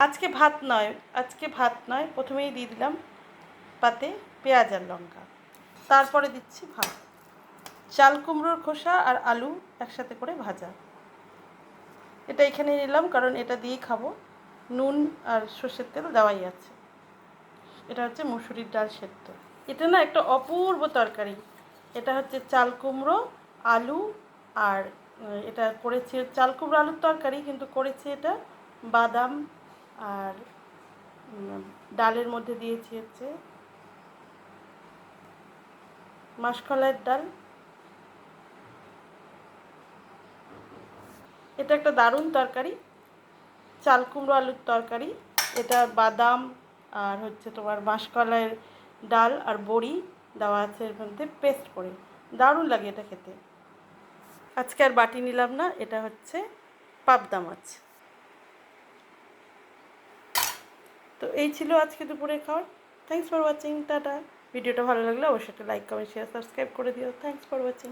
আজকে ভাত নয় প্রথমেই দিয়ে দিলাম পাতে পেঁয়াজ আর লঙ্কা, তারপরে দিচ্ছি ভাত। চাল কুমড়োর খোসা আর আলু একসাথে করে ভাজা, এটা এখানে নিলাম কারণ এটা দিয়েই খাবো। নুন আর সর্ষের তেল দেওয়াই আছে। এটা হচ্ছে মুসুরির ডাল সেদ্ধ। এটা না একটা অপূর্ব তরকারি। এটা হচ্ছে চাল কুমড়ো আলু আর এটা করেছি চাল কুমড়ো আলুর তরকারি, কিন্তু করেছি এটা বাদাম আর ডালের মধ্যে দিয়েছি হচ্ছে মাসকলাইয়ের ডাল। এটা একটা দারুণ তরকারি, চাল কুমড়ো আলুর তরকারি। এটা বাদাম আর হচ্ছে তোমার মাসকলাইয়ের ডাল আর বড়ি দেওয়া আছে এর মধ্যে পেস্ট করে, দারুণ লাগে এটা খেতে। আজকে আর বাটি নিলাম না, এটা হচ্ছে পাবদা মাছ। তো এই ছিল আজকে দুপুরে খাওয়ার। Thanks for watching, tata. ভিডিওটা ভালো লাগলে অবশ্যই একটা লাইক কমেন্ট শেয়ার সাবস্ক্রাইব করে দিও। Thanks for watching.